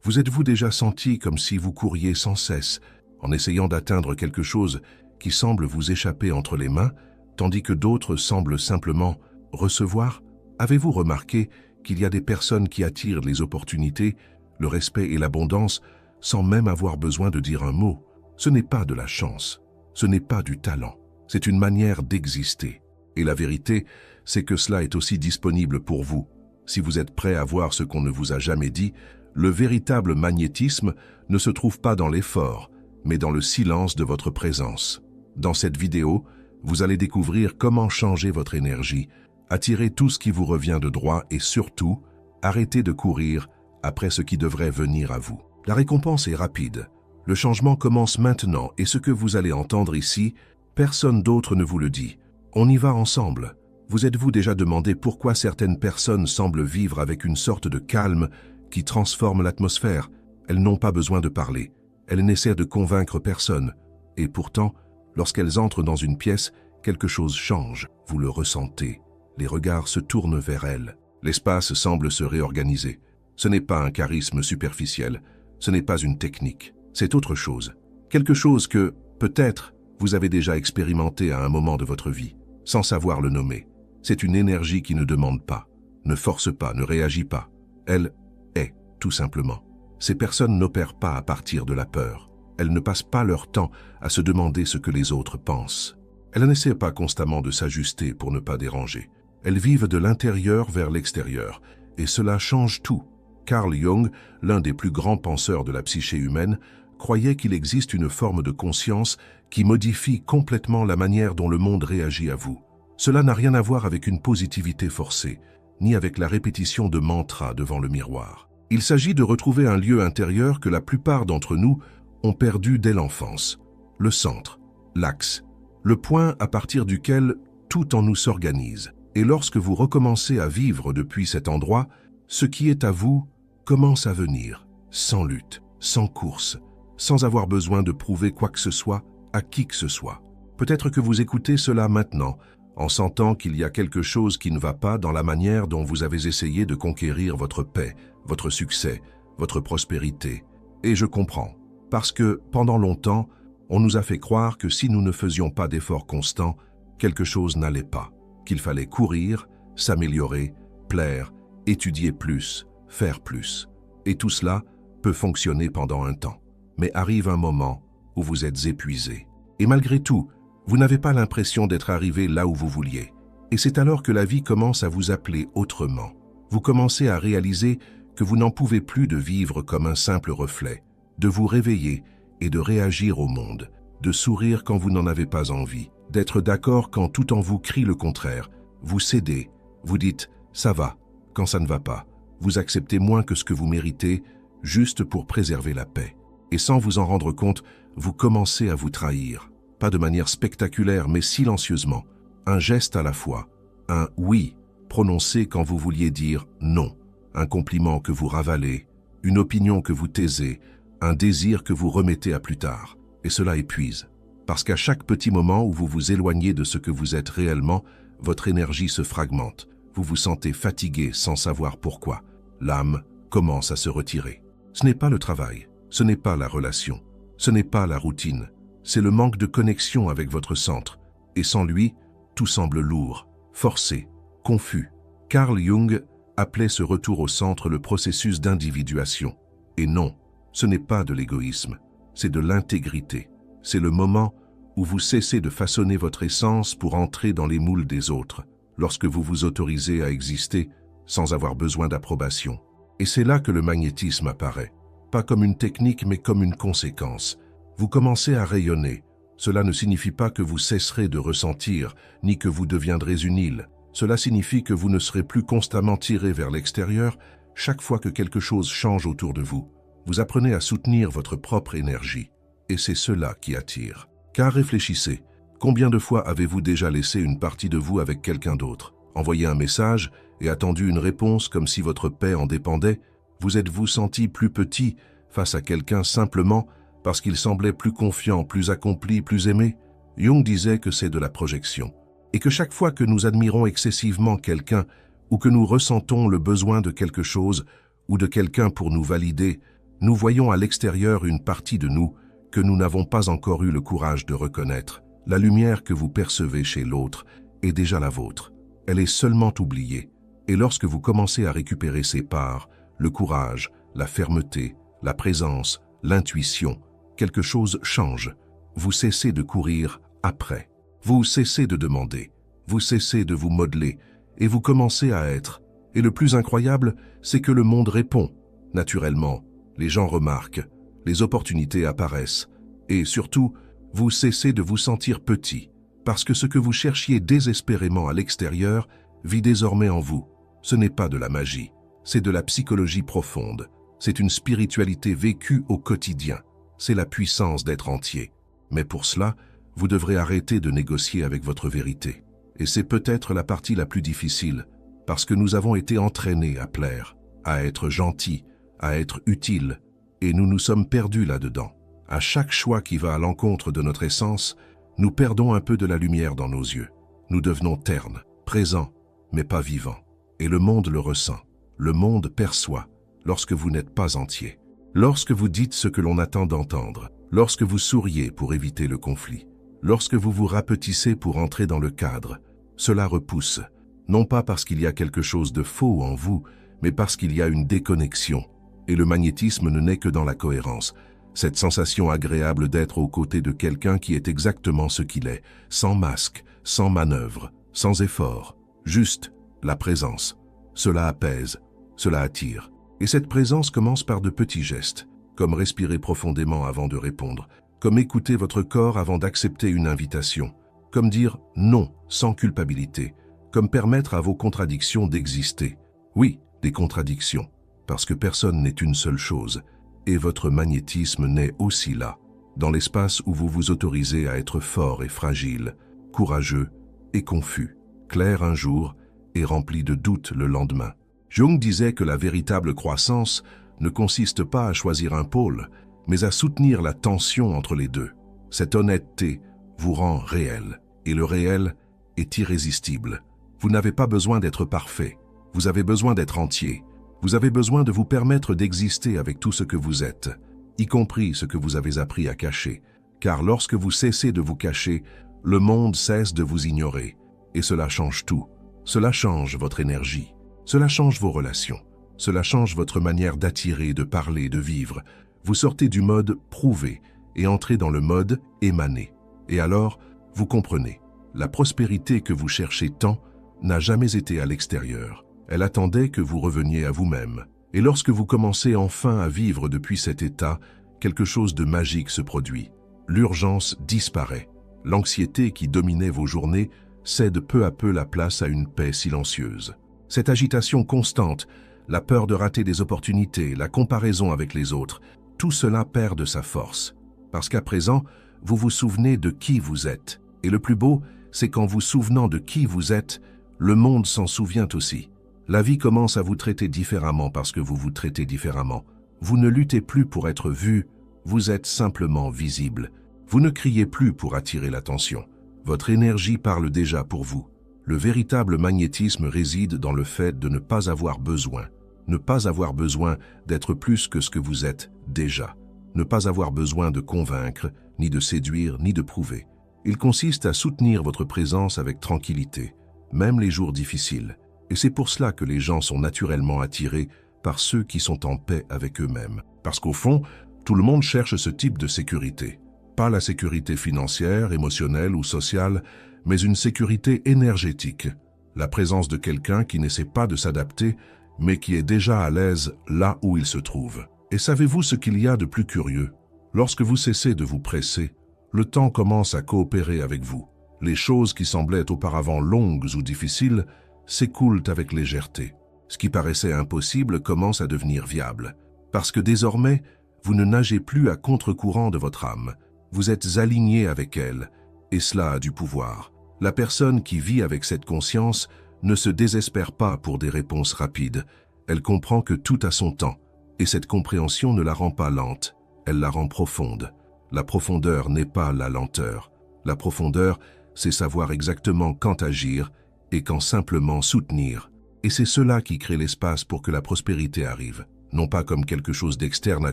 Vous êtes-vous déjà senti comme si vous couriez sans cesse, en essayant d'atteindre quelque chose qui semble vous échapper entre les mains, tandis que d'autres semblent simplement recevoir? Avez-vous remarqué qu'il y a des personnes qui attirent les opportunités, le respect et l'abondance sans même avoir besoin de dire un mot? Ce n'est pas de la chance, ce n'est pas du talent, c'est une manière d'exister. Et la vérité, c'est que cela est aussi disponible pour vous. Si vous êtes prêt à voir ce qu'on ne vous a jamais dit, le véritable magnétisme ne se trouve pas dans l'effort, mais dans le silence de votre présence. Dans cette vidéo, vous allez découvrir comment changer votre énergie, attirer tout ce qui vous revient de droit et surtout, arrêter de courir après ce qui devrait venir à vous. La récompense est rapide. Le changement commence maintenant et ce que vous allez entendre ici, personne d'autre ne vous le dit. On y va ensemble. Vous êtes-vous déjà demandé pourquoi certaines personnes semblent vivre avec une sorte de calme qui transforme l'atmosphère? Elles n'ont pas besoin de parler. Elles n'essaient de convaincre personne. Et pourtant, lorsqu'elles entrent dans une pièce, quelque chose change. Vous le ressentez. Les regards se tournent vers elles. L'espace semble se réorganiser. Ce n'est pas un charisme superficiel. Ce n'est pas une technique. C'est autre chose. Quelque chose que, peut-être, vous avez déjà expérimenté à un moment de votre vie, sans savoir le nommer. C'est une énergie qui ne demande pas, ne force pas, ne réagit pas. Elle est, tout simplement. Ces personnes n'opèrent pas à partir de la peur. Elles ne passent pas leur temps à se demander ce que les autres pensent. Elles n'essaient pas constamment de s'ajuster pour ne pas déranger. Elles vivent de l'intérieur vers l'extérieur, et cela change tout. Carl Jung, l'un des plus grands penseurs de la psyché humaine, croyait qu'il existe une forme de conscience qui modifie complètement la manière dont le monde réagit à vous. Cela n'a rien à voir avec une positivité forcée, ni avec la répétition de mantras devant le miroir. Il s'agit de retrouver un lieu intérieur que la plupart d'entre nous ont perdu dès l'enfance. Le centre, l'axe, le point à partir duquel tout en nous s'organise. Et lorsque vous recommencez à vivre depuis cet endroit, ce qui est à vous commence à venir, sans lutte, sans course, sans avoir besoin de prouver quoi que ce soit à qui que ce soit. Peut-être que vous écoutez cela maintenant, en sentant qu'il y a quelque chose qui ne va pas dans la manière dont vous avez essayé de conquérir votre paix, votre succès, votre prospérité. Et je comprends, parce que pendant longtemps, on nous a fait croire que si nous ne faisions pas d'efforts constants, quelque chose n'allait pas, qu'il fallait courir, s'améliorer, plaire, étudier plus, faire plus. Et tout cela peut fonctionner pendant un temps. Mais arrive un moment où vous êtes épuisé. Et malgré tout, vous n'avez pas l'impression d'être arrivé là où vous vouliez. Et c'est alors que la vie commence à vous appeler autrement. Vous commencez à réaliser que vous n'en pouvez plus de vivre comme un simple reflet, de vous réveiller et de réagir au monde, de sourire quand vous n'en avez pas envie, d'être d'accord quand tout en vous crie le contraire. Vous cédez, vous dites « ça va » quand ça ne va pas. Vous acceptez moins que ce que vous méritez, juste pour préserver la paix. Et sans vous en rendre compte, vous commencez à vous trahir. Pas de manière spectaculaire, mais silencieusement. Un geste à la fois. Un « oui » prononcé quand vous vouliez dire « non ». Un compliment que vous ravalez, une opinion que vous taisez, un désir que vous remettez à plus tard. Et cela épuise. Parce qu'à chaque petit moment où vous vous éloignez de ce que vous êtes réellement, votre énergie se fragmente. Vous vous sentez fatigué sans savoir pourquoi. L'âme commence à se retirer. Ce n'est pas le travail, ce n'est pas la relation, ce n'est pas la routine. C'est le manque de connexion avec votre centre. Et sans lui, tout semble lourd, forcé, confus. Carl Jung appelait ce retour au centre le processus d'individuation. Et non, ce n'est pas de l'égoïsme, c'est de l'intégrité. C'est le moment où vous cessez de façonner votre essence pour entrer dans les moules des autres, lorsque vous vous autorisez à exister sans avoir besoin d'approbation. Et c'est là que le magnétisme apparaît, pas comme une technique mais comme une conséquence. Vous commencez à rayonner. Cela ne signifie pas que vous cesserez de ressentir, ni que vous deviendrez une île. Cela signifie que vous ne serez plus constamment tiré vers l'extérieur chaque fois que quelque chose change autour de vous. Vous apprenez à soutenir votre propre énergie. Et c'est cela qui attire. Car réfléchissez, combien de fois avez-vous déjà laissé une partie de vous avec quelqu'un d'autre, envoyé un message et attendu une réponse comme si votre paix en dépendait? Vous êtes-vous senti plus petit face à quelqu'un simplement parce qu'il semblait plus confiant, plus accompli, plus aimé? Jung disait que c'est de la projection, et que chaque fois que nous admirons excessivement quelqu'un ou que nous ressentons le besoin de quelque chose ou de quelqu'un pour nous valider, Nous voyons à l'extérieur une partie de nous que nous n'avons pas encore eu le courage de reconnaître. La lumière que vous percevez chez l'autre est déjà la vôtre. Elle est seulement oubliée. Et lorsque vous commencez à récupérer ces parts, le courage, la fermeté, la présence, l'intuition, quelque chose change. Vous cessez de courir après. Vous cessez de demander. Vous cessez de vous modeler. Et vous commencez à être. Et le plus incroyable, c'est que le monde répond. Naturellement, les gens remarquent. Les opportunités apparaissent. Et surtout, vous cessez de vous sentir petit. Parce que ce que vous cherchiez désespérément à l'extérieur vit désormais en vous. Ce n'est pas de la magie. C'est de la psychologie profonde. C'est une spiritualité vécue au quotidien. C'est la puissance d'être entier. Mais pour cela, vous devrez arrêter de négocier avec votre vérité. Et c'est peut-être la partie la plus difficile, parce que nous avons été entraînés à plaire, à être gentils, à être utiles, et nous nous sommes perdus là-dedans. À chaque choix qui va à l'encontre de notre essence, nous perdons un peu de la lumière dans nos yeux. Nous devenons ternes, présents, mais pas vivants. Et le monde le ressent. Le monde perçoit lorsque vous n'êtes pas entier. Lorsque vous dites ce que l'on attend d'entendre, lorsque vous souriez pour éviter le conflit, lorsque vous vous rapetissez pour entrer dans le cadre, cela repousse, non pas parce qu'il y a quelque chose de faux en vous, mais parce qu'il y a une déconnexion. Et le magnétisme ne naît que dans la cohérence. Cette sensation agréable d'être aux côtés de quelqu'un qui est exactement ce qu'il est, sans masque, sans manœuvre, sans effort, juste la présence. Cela apaise, cela attire. Et cette présence commence par de petits gestes, comme respirer profondément avant de répondre, comme écouter votre corps avant d'accepter une invitation, comme dire non sans culpabilité, comme permettre à vos contradictions d'exister. Oui, des contradictions, parce que personne n'est une seule chose, et votre magnétisme naît aussi là, dans l'espace où vous vous autorisez à être fort et fragile, courageux et confus, clair un jour et rempli de doutes le lendemain. Jung disait que la véritable croissance ne consiste pas à choisir un pôle, mais à soutenir la tension entre les deux. Cette honnêteté vous rend réel, et le réel est irrésistible. Vous n'avez pas besoin d'être parfait, vous avez besoin d'être entier. Vous avez besoin de vous permettre d'exister avec tout ce que vous êtes, y compris ce que vous avez appris à cacher. Car lorsque vous cessez de vous cacher, le monde cesse de vous ignorer. Et cela change tout. Cela change votre énergie. Cela change vos relations. Cela change votre manière d'attirer, de parler, de vivre. Vous sortez du mode prouver et entrez dans le mode émaner. Et alors, vous comprenez, la prospérité que vous cherchez tant n'a jamais été à l'extérieur. Elle attendait que vous reveniez à vous-même. Et lorsque vous commencez enfin à vivre depuis cet état, quelque chose de magique se produit. L'urgence disparaît. L'anxiété qui dominait vos journées cède peu à peu la place à une paix silencieuse. Cette agitation constante, la peur de rater des opportunités, la comparaison avec les autres, tout cela perd de sa force. Parce qu'à présent, vous vous souvenez de qui vous êtes. Et le plus beau, c'est qu'en vous souvenant de qui vous êtes, le monde s'en souvient aussi. La vie commence à vous traiter différemment parce que vous vous traitez différemment. Vous ne luttez plus pour être vu, vous êtes simplement visible. Vous ne criez plus pour attirer l'attention. Votre énergie parle déjà pour vous. Le véritable magnétisme réside dans le fait de ne pas avoir besoin. Ne pas avoir besoin d'être plus que ce que vous êtes déjà. Ne pas avoir besoin de convaincre, ni de séduire, ni de prouver. Il consiste à soutenir votre présence avec tranquillité, même les jours difficiles. Et c'est pour cela que les gens sont naturellement attirés par ceux qui sont en paix avec eux-mêmes. Parce qu'au fond, tout le monde cherche ce type de sécurité. Pas la sécurité financière, émotionnelle ou sociale, mais une sécurité énergétique. La présence de quelqu'un qui n'essaie pas de s'adapter, mais qui est déjà à l'aise là où il se trouve. Et savez-vous ce qu'il y a de plus curieux? Lorsque vous cessez de vous presser, le temps commence à coopérer avec vous. Les choses qui semblaient auparavant longues ou difficiles s'écoulent avec légèreté. Ce qui paraissait impossible commence à devenir viable. Parce que désormais, vous ne nagez plus à contre-courant de votre âme. Vous êtes aligné avec elle, et cela a du pouvoir. La personne qui vit avec cette conscience ne se désespère pas pour des réponses rapides. Elle comprend que tout a son temps, et cette compréhension ne la rend pas lente, elle la rend profonde. La profondeur n'est pas la lenteur. La profondeur, c'est savoir exactement quand agir, et quand simplement soutenir. Et c'est cela qui crée l'espace pour que la prospérité arrive. non pas comme quelque chose d'externe à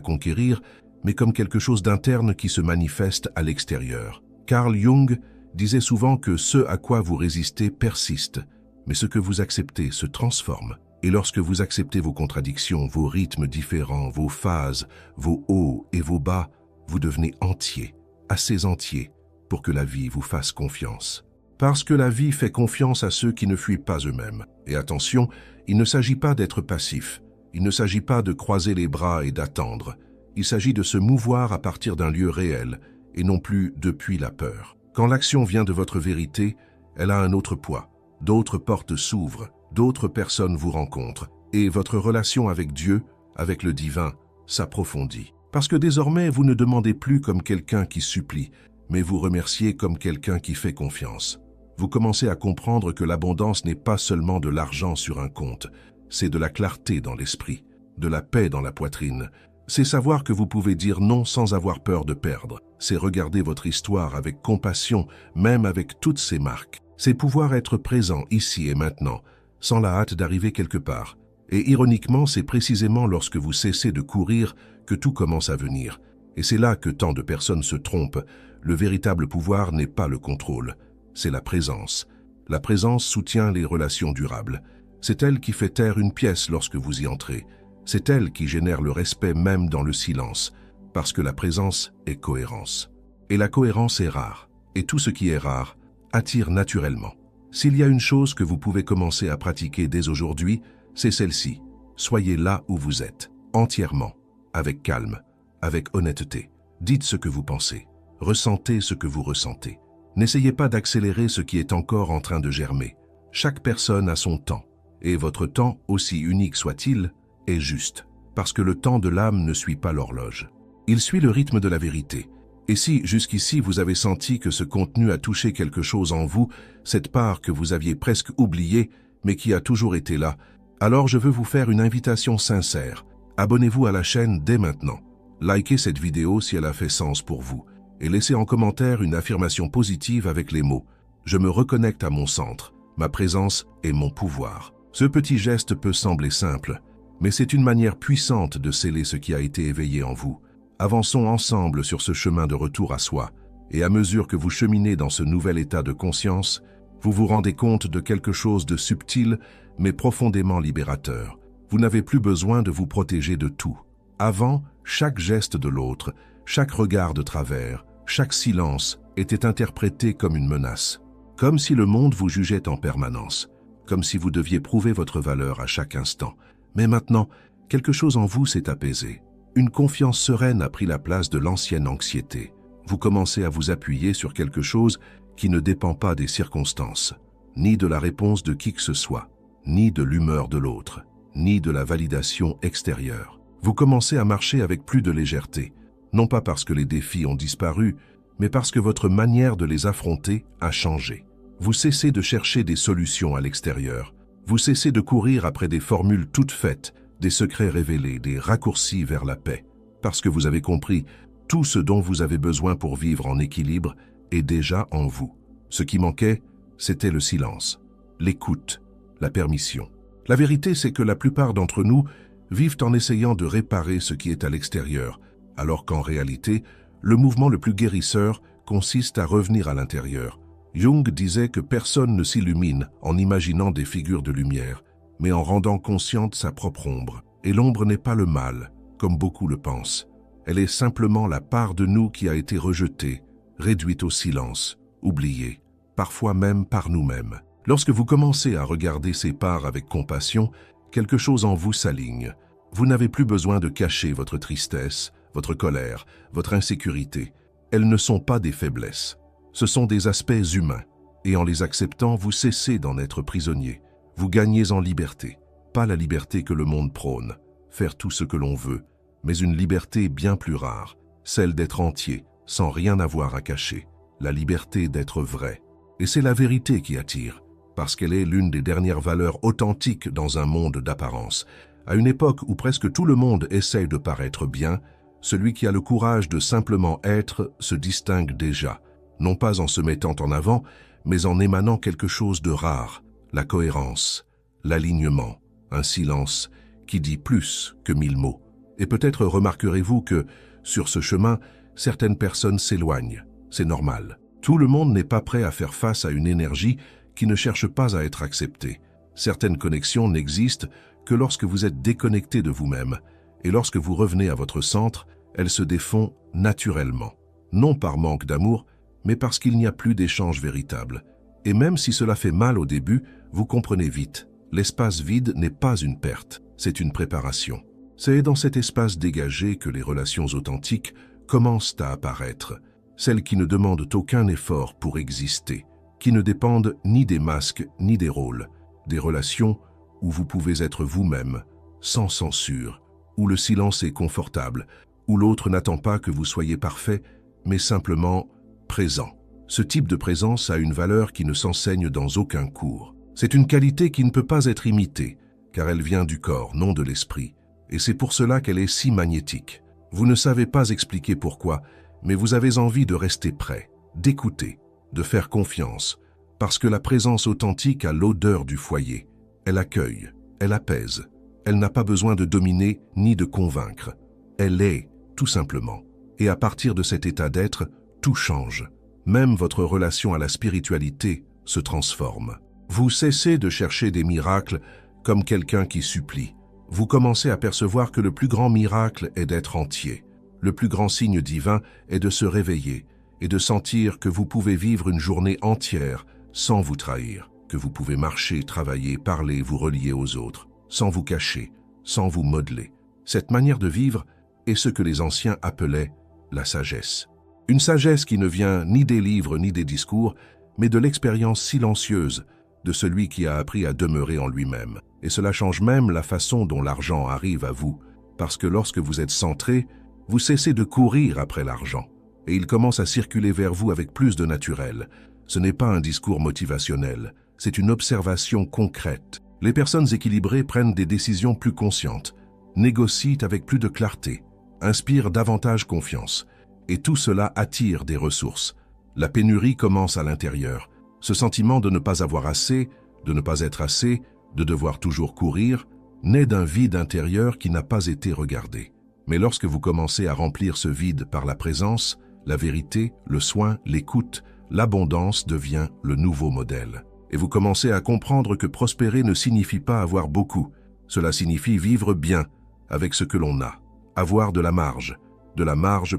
conquérir, mais comme quelque chose d'interne qui se manifeste à l'extérieur. Carl Jung disait souvent que ce à quoi vous résistez persiste, mais ce que vous acceptez se transforme. Et lorsque vous acceptez vos contradictions, vos rythmes différents, vos phases, vos hauts et vos bas, vous devenez entier, assez entier pour que la vie vous fasse confiance. Parce que la vie fait confiance à ceux qui ne fuient pas eux-mêmes. Et attention, il ne s'agit pas d'être passif, il ne s'agit pas de croiser les bras et d'attendre. Il s'agit de se mouvoir à partir d'un lieu réel et non plus depuis la peur. Quand l'action vient de votre vérité, elle a un autre poids. D'autres portes s'ouvrent, d'autres personnes vous rencontrent et votre relation avec Dieu, avec le divin, s'approfondit. Parce que désormais, vous ne demandez plus comme quelqu'un qui supplie, mais vous remerciez comme quelqu'un qui fait confiance. Vous commencez à comprendre que l'abondance n'est pas seulement de l'argent sur un compte, c'est de la clarté dans l'esprit, de la paix dans la poitrine. C'est savoir que vous pouvez dire non sans avoir peur de perdre. C'est regarder votre histoire avec compassion, même avec toutes ses marques. C'est pouvoir être présent ici et maintenant, sans la hâte d'arriver quelque part. Et ironiquement, c'est précisément lorsque vous cessez de courir que tout commence à venir. Et c'est là que tant de personnes se trompent. Le véritable pouvoir n'est pas le contrôle, c'est la présence. La présence soutient les relations durables. C'est elle qui fait taire une pièce lorsque vous y entrez. C'est elle qui génère le respect même dans le silence, parce que la présence est cohérence. Et la cohérence est rare, et tout ce qui est rare attire naturellement. S'il y a une chose que vous pouvez commencer à pratiquer dès aujourd'hui, c'est celle-ci. Soyez là où vous êtes, entièrement, avec calme, avec honnêteté. Dites ce que vous pensez, ressentez ce que vous ressentez. N'essayez pas d'accélérer ce qui est encore en train de germer. Chaque personne a son temps, et votre temps, aussi unique soit-il, est juste, parce que le temps de l'âme ne suit pas l'horloge. Il suit le rythme de la vérité. Et si, jusqu'ici, vous avez senti que ce contenu a touché quelque chose en vous, cette part que vous aviez presque oubliée, mais qui a toujours été là, alors je veux vous faire une invitation sincère. Abonnez-vous à la chaîne dès maintenant. Likez cette vidéo si elle a fait sens pour vous, et laissez en commentaire une affirmation positive avec les mots « Je me reconnecte à mon centre, ma présence est mon pouvoir ». Ce petit geste peut sembler simple, mais c'est une manière puissante de sceller ce qui a été éveillé en vous. Avançons ensemble sur ce chemin de retour à soi, et à mesure que vous cheminez dans ce nouvel état de conscience, vous vous rendez compte de quelque chose de subtil, mais profondément libérateur. Vous n'avez plus besoin de vous protéger de tout. Avant, chaque geste de l'autre, chaque regard de travers, chaque silence était interprété comme une menace, comme si le monde vous jugeait en permanence, comme si vous deviez prouver votre valeur à chaque instant. Mais maintenant, quelque chose en vous s'est apaisé. Une confiance sereine a pris la place de l'ancienne anxiété. Vous commencez à vous appuyer sur quelque chose qui ne dépend pas des circonstances, ni de la réponse de qui que ce soit, ni de l'humeur de l'autre, ni de la validation extérieure. Vous commencez à marcher avec plus de légèreté, non pas parce que les défis ont disparu, mais parce que votre manière de les affronter a changé. Vous cessez de chercher des solutions à l'extérieur. Vous cessez de courir après des formules toutes faites, des secrets révélés, des raccourcis vers la paix. Parce que vous avez compris, tout ce dont vous avez besoin pour vivre en équilibre est déjà en vous. Ce qui manquait, c'était le silence, l'écoute, la permission. La vérité, c'est que la plupart d'entre nous vivent en essayant de réparer ce qui est à l'extérieur, alors qu'en réalité, le mouvement le plus guérisseur consiste à revenir à l'intérieur. Jung disait que personne ne s'illumine en imaginant des figures de lumière, mais en rendant consciente sa propre ombre. Et l'ombre n'est pas le mal, comme beaucoup le pensent. Elle est simplement la part de nous qui a été rejetée, réduite au silence, oubliée, parfois même par nous-mêmes. Lorsque vous commencez à regarder ces parts avec compassion, quelque chose en vous s'aligne. Vous n'avez plus besoin de cacher votre tristesse, votre colère, votre insécurité. Elles ne sont pas des faiblesses. Ce sont des aspects humains, et en les acceptant, vous cessez d'en être prisonnier. Vous gagnez en liberté, pas la liberté que le monde prône, faire tout ce que l'on veut, mais une liberté bien plus rare, celle d'être entier, sans rien avoir à cacher, la liberté d'être vrai. Et c'est la vérité qui attire, parce qu'elle est l'une des dernières valeurs authentiques dans un monde d'apparence. À une époque où presque tout le monde essaye de paraître bien, celui qui a le courage de simplement être se distingue déjà, non pas en se mettant en avant, mais en émanant quelque chose de rare, la cohérence, l'alignement, un silence qui dit plus que 1000 mots. Et peut-être remarquerez-vous que, sur ce chemin, certaines personnes s'éloignent. C'est normal. Tout le monde n'est pas prêt à faire face à une énergie qui ne cherche pas à être acceptée. Certaines connexions n'existent que lorsque vous êtes déconnecté de vous-même, et lorsque vous revenez à votre centre, elles se défont naturellement. Non par manque d'amour, mais parce qu'il n'y a plus d'échange véritable. Et même si cela fait mal au début, vous comprenez vite. L'espace vide n'est pas une perte, c'est une préparation. C'est dans cet espace dégagé que les relations authentiques commencent à apparaître. Celles qui ne demandent aucun effort pour exister, qui ne dépendent ni des masques ni des rôles. Des relations où vous pouvez être vous-même, sans censure, où le silence est confortable, où l'autre n'attend pas que vous soyez parfait, mais simplement présent. Ce type de présence a une valeur qui ne s'enseigne dans aucun cours. C'est une qualité qui ne peut pas être imitée, car elle vient du corps, non de l'esprit. Et c'est pour cela qu'elle est si magnétique. Vous ne savez pas expliquer pourquoi, mais vous avez envie de rester prêt, d'écouter, de faire confiance, parce que la présence authentique a l'odeur du foyer. Elle accueille, elle apaise. Elle n'a pas besoin de dominer ni de convaincre. Elle est, tout simplement. Et à partir de cet état d'être, tout change. Même votre relation à la spiritualité se transforme. Vous cessez de chercher des miracles comme quelqu'un qui supplie. Vous commencez à percevoir que le plus grand miracle est d'être entier. Le plus grand signe divin est de se réveiller et de sentir que vous pouvez vivre une journée entière sans vous trahir, que vous pouvez marcher, travailler, parler, vous relier aux autres, sans vous cacher, sans vous modeler. Cette manière de vivre est ce que les anciens appelaient la sagesse. Une sagesse qui ne vient ni des livres ni des discours, mais de l'expérience silencieuse de celui qui a appris à demeurer en lui-même. Et cela change même la façon dont l'argent arrive à vous, parce que lorsque vous êtes centré, vous cessez de courir après l'argent, et il commence à circuler vers vous avec plus de naturel. Ce n'est pas un discours motivationnel, c'est une observation concrète. Les personnes équilibrées prennent des décisions plus conscientes, négocient avec plus de clarté, inspirent davantage confiance, et tout cela attire des ressources. La pénurie commence à l'intérieur. Ce sentiment de ne pas avoir assez, de ne pas être assez, de devoir toujours courir, naît d'un vide intérieur qui n'a pas été regardé. Mais lorsque vous commencez à remplir ce vide par la présence, la vérité, le soin, l'écoute, l'abondance devient le nouveau modèle. Et vous commencez à comprendre que prospérer ne signifie pas avoir beaucoup. Cela signifie vivre bien avec ce que l'on a. Avoir de la marge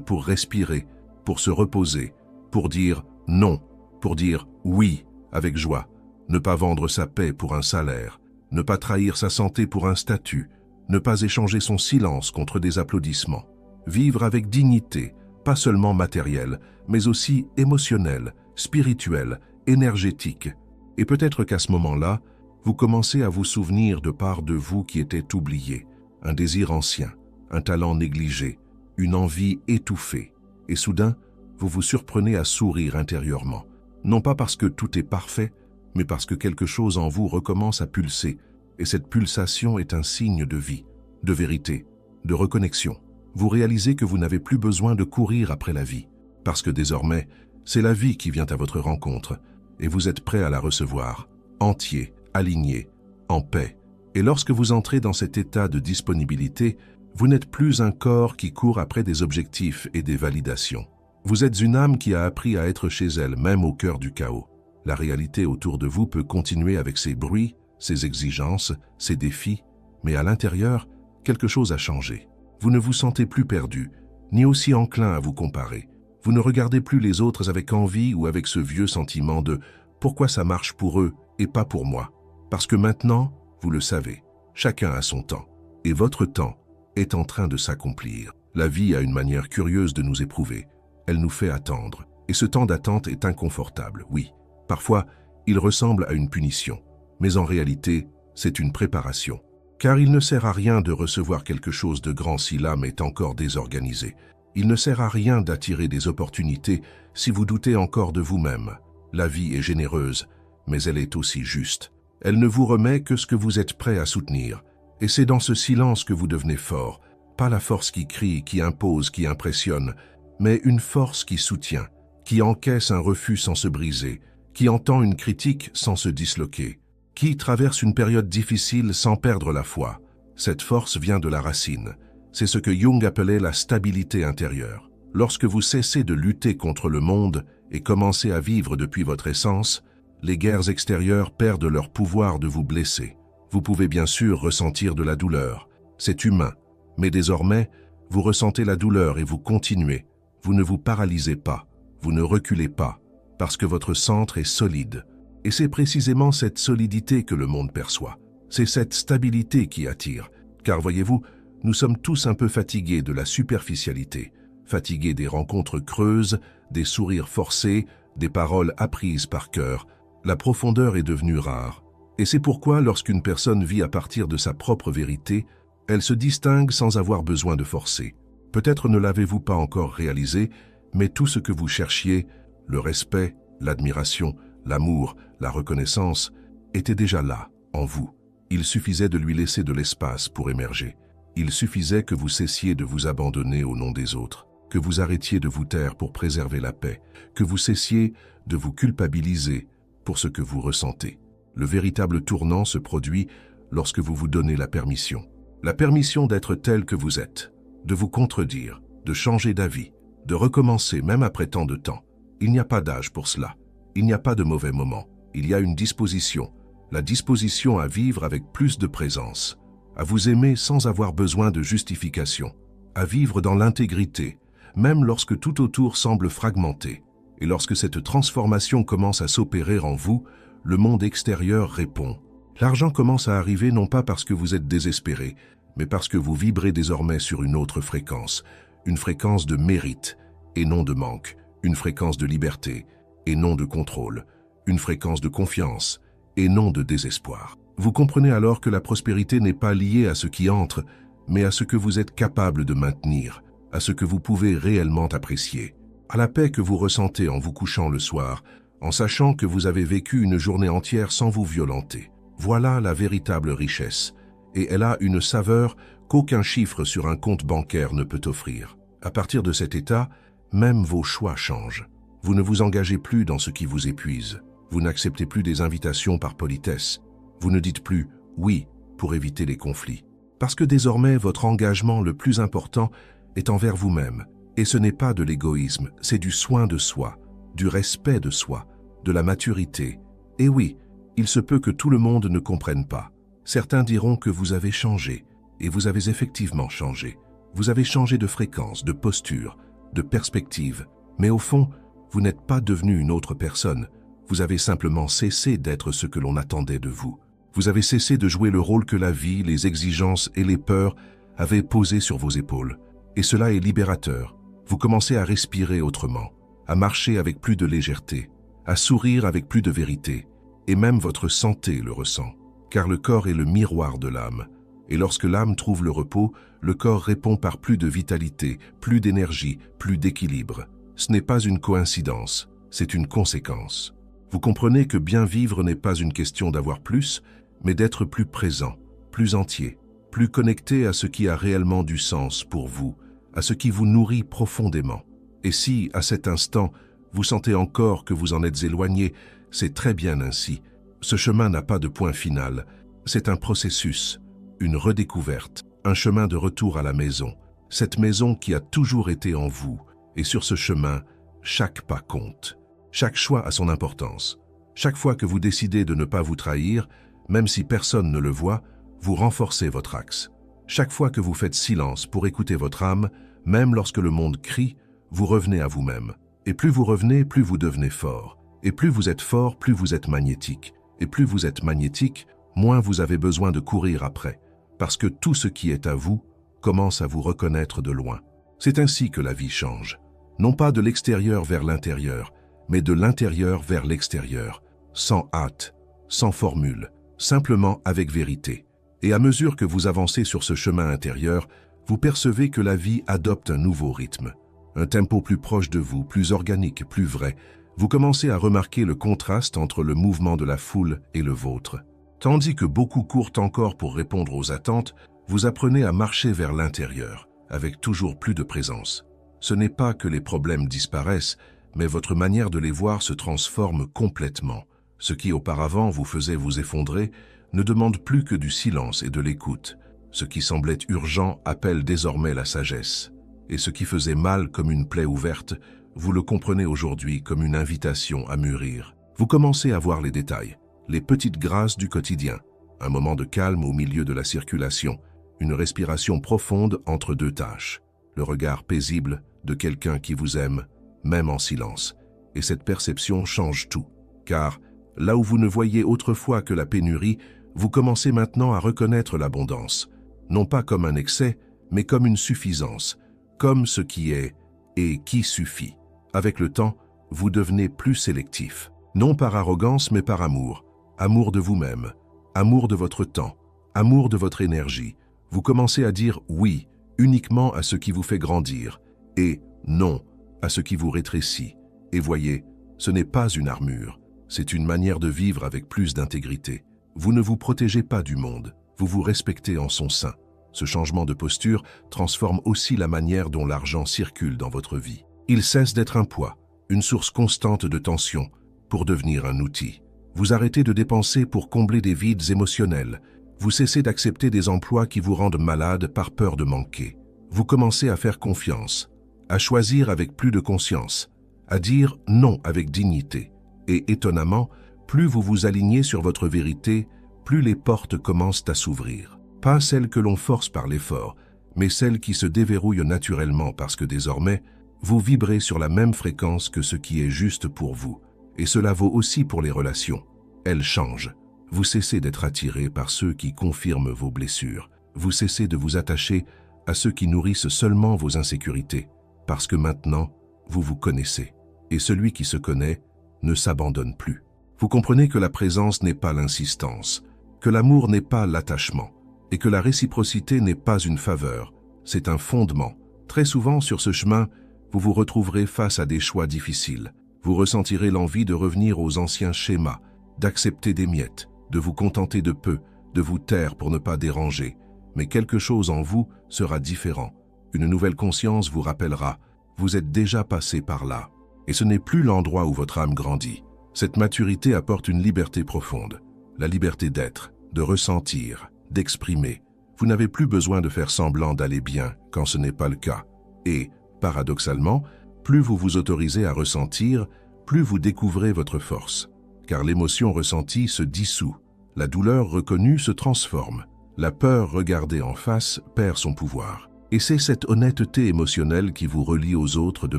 pour respirer, pour se reposer, pour dire non, pour dire oui avec joie, ne pas vendre sa paix pour un salaire, ne pas trahir sa santé pour un statut, ne pas échanger son silence contre des applaudissements, vivre avec dignité, pas seulement matérielle, mais aussi émotionnelle, spirituelle, énergétique. Et peut-être qu'à ce moment-là, vous commencez à vous souvenir de parts de vous qui étaient oubliées, un désir ancien, un talent négligé, une envie étouffée. Et soudain, vous vous surprenez à sourire intérieurement. Non pas parce que tout est parfait, mais parce que quelque chose en vous recommence à pulser. Et cette pulsation est un signe de vie, de vérité, de reconnexion. Vous réalisez que vous n'avez plus besoin de courir après la vie, parce que désormais, c'est la vie qui vient à votre rencontre, et vous êtes prêt à la recevoir, entier, aligné, en paix. Et lorsque vous entrez dans cet état de disponibilité, vous n'êtes plus un corps qui court après des objectifs et des validations. Vous êtes une âme qui a appris à être chez elle, même au cœur du chaos. La réalité autour de vous peut continuer avec ses bruits, ses exigences, ses défis, mais à l'intérieur, quelque chose a changé. Vous ne vous sentez plus perdu, ni aussi enclin à vous comparer. Vous ne regardez plus les autres avec envie ou avec ce vieux sentiment de « pourquoi ça marche pour eux et pas pour moi ?» Parce que maintenant, vous le savez, chacun a son temps, et votre temps est en train de s'accomplir. La vie a une manière curieuse de nous éprouver. Elle nous fait attendre, et ce temps d'attente est inconfortable, oui. Parfois, il ressemble à une punition, mais en réalité, c'est une préparation. Car il ne sert à rien de recevoir quelque chose de grand si l'âme est encore désorganisée. Il ne sert à rien d'attirer des opportunités si vous doutez encore de vous-même. La vie est généreuse, mais elle est aussi juste. Elle ne vous remet que ce que vous êtes prêt à soutenir. Et c'est dans ce silence que vous devenez fort, pas la force qui crie, qui impose, qui impressionne, mais une force qui soutient, qui encaisse un refus sans se briser, qui entend une critique sans se disloquer, qui traverse une période difficile sans perdre la foi. Cette force vient de la racine. C'est ce que Jung appelait la stabilité intérieure. Lorsque vous cessez de lutter contre le monde et commencez à vivre depuis votre essence, les guerres extérieures perdent leur pouvoir de vous blesser. Vous pouvez bien sûr ressentir de la douleur. C'est humain. Mais désormais, vous ressentez la douleur et vous continuez. Vous ne vous paralysez pas. Vous ne reculez pas. Parce que votre centre est solide. Et c'est précisément cette solidité que le monde perçoit. C'est cette stabilité qui attire. Car voyez-vous, nous sommes tous un peu fatigués de la superficialité, fatigués des rencontres creuses, des sourires forcés, des paroles apprises par cœur. La profondeur est devenue rare. Et c'est pourquoi, lorsqu'une personne vit à partir de sa propre vérité, elle se distingue sans avoir besoin de forcer. Peut-être ne l'avez-vous pas encore réalisé, mais tout ce que vous cherchiez, le respect, l'admiration, l'amour, la reconnaissance, était déjà là, en vous. Il suffisait de lui laisser de l'espace pour émerger. Il suffisait que vous cessiez de vous abandonner au nom des autres, que vous arrêtiez de vous taire pour préserver la paix, que vous cessiez de vous culpabiliser pour ce que vous ressentez. Le véritable tournant se produit lorsque vous vous donnez la permission. La permission d'être tel que vous êtes, de vous contredire, de changer d'avis, de recommencer même après tant de temps. Il n'y a pas d'âge pour cela. Il n'y a pas de mauvais moment. Il y a une disposition. La disposition à vivre avec plus de présence, à vous aimer sans avoir besoin de justification, à vivre dans l'intégrité, même lorsque tout autour semble fragmenté. Et lorsque cette transformation commence à s'opérer en vous, le monde extérieur répond. L'argent commence à arriver non pas parce que vous êtes désespéré, mais parce que vous vibrez désormais sur une autre fréquence, une fréquence de mérite et non de manque, une fréquence de liberté et non de contrôle, une fréquence de confiance et non de désespoir. Vous comprenez alors que la prospérité n'est pas liée à ce qui entre, mais à ce que vous êtes capable de maintenir, à ce que vous pouvez réellement apprécier, à la paix que vous ressentez en vous couchant le soir, en sachant que vous avez vécu une journée entière sans vous violenter. Voilà la véritable richesse, et elle a une saveur qu'aucun chiffre sur un compte bancaire ne peut offrir. À partir de cet état, même vos choix changent. Vous ne vous engagez plus dans ce qui vous épuise. Vous n'acceptez plus des invitations par politesse. Vous ne dites plus « oui » pour éviter les conflits. Parce que désormais, votre engagement le plus important est envers vous-même. Et ce n'est pas de l'égoïsme, c'est du soin de soi, du respect de soi, de la maturité. Et oui, il se peut que tout le monde ne comprenne pas. Certains diront que vous avez changé, et vous avez effectivement changé. Vous avez changé de fréquence, de posture, de perspective. Mais au fond, vous n'êtes pas devenu une autre personne. Vous avez simplement cessé d'être ce que l'on attendait de vous. Vous avez cessé de jouer le rôle que la vie, les exigences et les peurs avaient posé sur vos épaules. Et cela est libérateur. Vous commencez à respirer autrement, à marcher avec plus de légèreté, à sourire avec plus de vérité. Et même votre santé le ressent, car le corps est le miroir de l'âme. Et lorsque l'âme trouve le repos, le corps répond par plus de vitalité, plus d'énergie, plus d'équilibre. Ce n'est pas une coïncidence, c'est une conséquence. Vous comprenez que bien vivre n'est pas une question d'avoir plus, mais d'être plus présent, plus entier, plus connecté à ce qui a réellement du sens pour vous, à ce qui vous nourrit profondément. Et si, à cet instant, vous sentez encore que vous en êtes éloigné, c'est très bien ainsi. Ce chemin n'a pas de point final. C'est un processus, une redécouverte, un chemin de retour à la maison. Cette maison qui a toujours été en vous. Et sur ce chemin, chaque pas compte. Chaque choix a son importance. Chaque fois que vous décidez de ne pas vous trahir, même si personne ne le voit, vous renforcez votre axe. Chaque fois que vous faites silence pour écouter votre âme, même lorsque le monde crie, vous revenez à vous-même. Et plus vous revenez, plus vous devenez fort. Et plus vous êtes fort, plus vous êtes magnétique. Et plus vous êtes magnétique, moins vous avez besoin de courir après. Parce que tout ce qui est à vous commence à vous reconnaître de loin. C'est ainsi que la vie change. Non pas de l'extérieur vers l'intérieur, mais de l'intérieur vers l'extérieur. Sans hâte, sans formule, simplement avec vérité. Et à mesure que vous avancez sur ce chemin intérieur, vous percevez que la vie adopte un nouveau rythme. Un tempo plus proche de vous, plus organique, plus vrai. Vous commencez à remarquer le contraste entre le mouvement de la foule et le vôtre. Tandis que beaucoup courent encore pour répondre aux attentes, vous apprenez à marcher vers l'intérieur, avec toujours plus de présence. Ce n'est pas que les problèmes disparaissent, mais votre manière de les voir se transforme complètement. Ce qui auparavant vous faisait vous effondrer ne demande plus que du silence et de l'écoute. Ce qui semblait urgent appelle désormais la sagesse. Et ce qui faisait mal comme une plaie ouverte, vous le comprenez aujourd'hui comme une invitation à mûrir. Vous commencez à voir les détails, les petites grâces du quotidien, un moment de calme au milieu de la circulation, une respiration profonde entre deux tâches, le regard paisible de quelqu'un qui vous aime, même en silence. Et cette perception change tout, car là où vous ne voyiez autrefois que la pénurie, vous commencez maintenant à reconnaître l'abondance, non pas comme un excès, mais comme une suffisance, comme ce qui est et qui suffit. Avec le temps, vous devenez plus sélectif, non par arrogance mais par amour, amour de vous-même, amour de votre temps, amour de votre énergie. Vous commencez à dire oui uniquement à ce qui vous fait grandir et non à ce qui vous rétrécit. Et voyez, ce n'est pas une armure, c'est une manière de vivre avec plus d'intégrité. Vous ne vous protégez pas du monde, vous vous respectez en son sein. Ce changement de posture transforme aussi la manière dont l'argent circule dans votre vie. Il cesse d'être un poids, une source constante de tension, pour devenir un outil. Vous arrêtez de dépenser pour combler des vides émotionnels. Vous cessez d'accepter des emplois qui vous rendent malade par peur de manquer. Vous commencez à faire confiance, à choisir avec plus de conscience, à dire non avec dignité. Et étonnamment, plus vous vous alignez sur votre vérité, plus les portes commencent à s'ouvrir. Pas celles que l'on force par l'effort, mais celles qui se déverrouillent naturellement parce que désormais, vous vibrez sur la même fréquence que ce qui est juste pour vous. Et cela vaut aussi pour les relations. Elles changent. Vous cessez d'être attiré par ceux qui confirment vos blessures. Vous cessez de vous attacher à ceux qui nourrissent seulement vos insécurités, parce que maintenant, vous vous connaissez. Et celui qui se connaît ne s'abandonne plus. Vous comprenez que la présence n'est pas l'insistance, que l'amour n'est pas l'attachement, et que la réciprocité n'est pas une faveur, c'est un fondement. Très souvent sur ce chemin, vous vous retrouverez face à des choix difficiles. Vous ressentirez l'envie de revenir aux anciens schémas, d'accepter des miettes, de vous contenter de peu, de vous taire pour ne pas déranger. Mais quelque chose en vous sera différent. Une nouvelle conscience vous rappellera, vous êtes déjà passé par là. Et ce n'est plus l'endroit où votre âme grandit. Cette maturité apporte une liberté profonde, la liberté d'être, de ressentir, d'exprimer. Vous n'avez plus besoin de faire semblant d'aller bien quand ce n'est pas le cas. Et, paradoxalement, plus vous vous autorisez à ressentir, plus vous découvrez votre force. Car l'émotion ressentie se dissout, la douleur reconnue se transforme, la peur regardée en face perd son pouvoir. Et c'est cette honnêteté émotionnelle qui vous relie aux autres de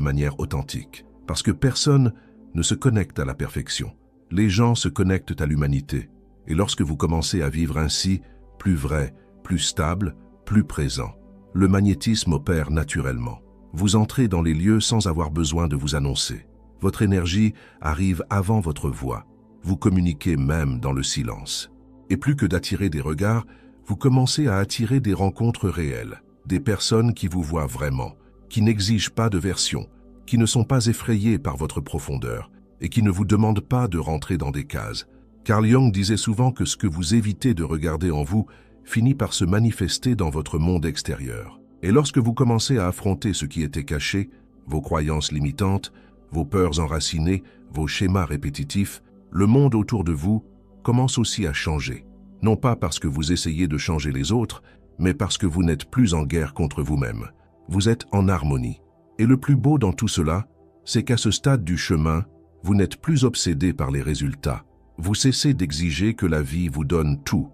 manière authentique. Parce que personne ne se connecte à la perfection. Les gens se connectent à l'humanité. Et lorsque vous commencez à vivre ainsi, plus vrai, plus stable, plus présent, le magnétisme opère naturellement. Vous entrez dans les lieux sans avoir besoin de vous annoncer. Votre énergie arrive avant votre voix. Vous communiquez même dans le silence. Et plus que d'attirer des regards, vous commencez à attirer des rencontres réelles, des personnes qui vous voient vraiment, qui n'exigent pas de version, qui ne sont pas effrayées par votre profondeur et qui ne vous demandent pas de rentrer dans des cases. Carl Jung disait souvent que ce que vous évitez de regarder en vous finit par se manifester dans votre monde extérieur. Et lorsque vous commencez à affronter ce qui était caché, vos croyances limitantes, vos peurs enracinées, vos schémas répétitifs, le monde autour de vous commence aussi à changer. Non pas parce que vous essayez de changer les autres, mais parce que vous n'êtes plus en guerre contre vous-même. Vous êtes en harmonie. Et le plus beau dans tout cela, c'est qu'à ce stade du chemin, vous n'êtes plus obsédé par les résultats. Vous cessez d'exiger que la vie vous donne tout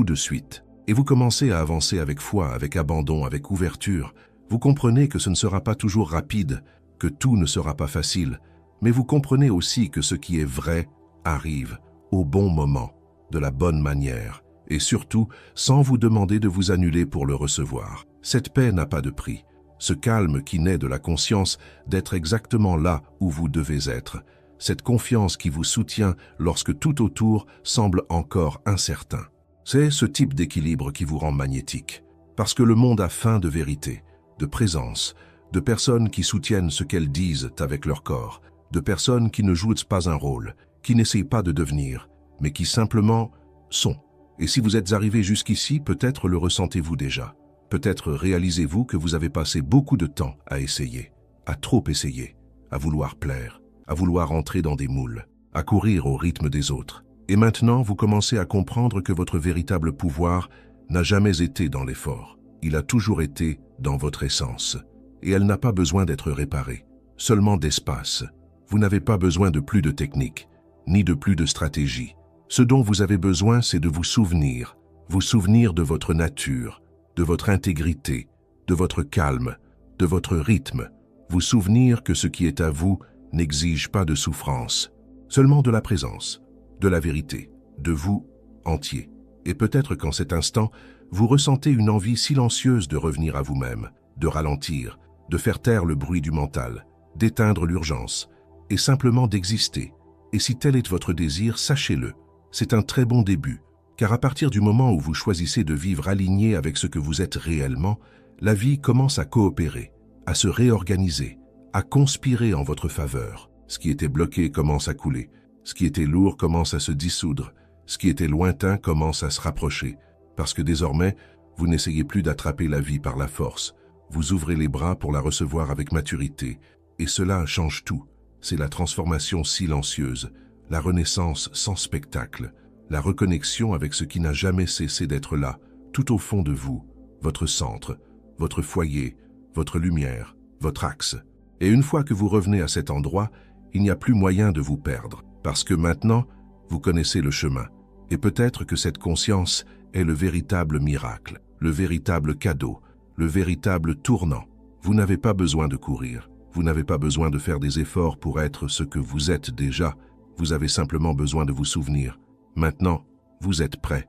de suite. Et vous commencez à avancer avec foi, avec abandon, avec ouverture. Vous comprenez que ce ne sera pas toujours rapide, que tout ne sera pas facile, mais vous comprenez aussi que ce qui est vrai arrive au bon moment, de la bonne manière, et surtout sans vous demander de vous annuler pour le recevoir. Cette paix n'a pas de prix. Ce calme qui naît de la conscience d'être exactement là où vous devez être. Cette confiance qui vous soutient lorsque tout autour semble encore incertain. C'est ce type d'équilibre qui vous rend magnétique. Parce que le monde a faim de vérité, de présence, de personnes qui soutiennent ce qu'elles disent avec leur corps, de personnes qui ne jouent pas un rôle, qui n'essayent pas de devenir, mais qui simplement sont. Et si vous êtes arrivé jusqu'ici, peut-être le ressentez-vous déjà. Peut-être réalisez-vous que vous avez passé beaucoup de temps à essayer, à trop essayer, à vouloir plaire, à vouloir entrer dans des moules, à courir au rythme des autres. Et maintenant, vous commencez à comprendre que votre véritable pouvoir n'a jamais été dans l'effort. Il a toujours été dans votre essence. Et elle n'a pas besoin d'être réparée, seulement d'espace. Vous n'avez pas besoin de plus de technique, ni de plus de stratégie. Ce dont vous avez besoin, c'est de vous souvenir de votre nature, de votre intégrité, de votre calme, de votre rythme. Vous souvenir que ce qui est à vous n'exige pas de souffrance, seulement de la présence, de la vérité, de vous entier. Et peut-être qu'en cet instant, vous ressentez une envie silencieuse de revenir à vous-même, de ralentir, de faire taire le bruit du mental, d'éteindre l'urgence, et simplement d'exister. Et si tel est votre désir, sachez-le, c'est un très bon début, car à partir du moment où vous choisissez de vivre aligné avec ce que vous êtes réellement, la vie commence à coopérer, à se réorganiser, à conspirer en votre faveur. Ce qui était bloqué commence à couler, ce qui était lourd commence à se dissoudre, ce qui était lointain commence à se rapprocher, parce que désormais, vous n'essayez plus d'attraper la vie par la force, vous ouvrez les bras pour la recevoir avec maturité, et cela change tout. C'est la transformation silencieuse, la renaissance sans spectacle, la reconnexion avec ce qui n'a jamais cessé d'être là, tout au fond de vous, votre centre, votre foyer, votre lumière, votre axe. Et une fois que vous revenez à cet endroit, il n'y a plus moyen de vous perdre, parce que maintenant, vous connaissez le chemin. Et peut-être que cette conscience est le véritable miracle, le véritable cadeau, le véritable tournant. Vous n'avez pas besoin de courir, vous n'avez pas besoin de faire des efforts pour être ce que vous êtes déjà, vous avez simplement besoin de vous souvenir. Maintenant, vous êtes prêt.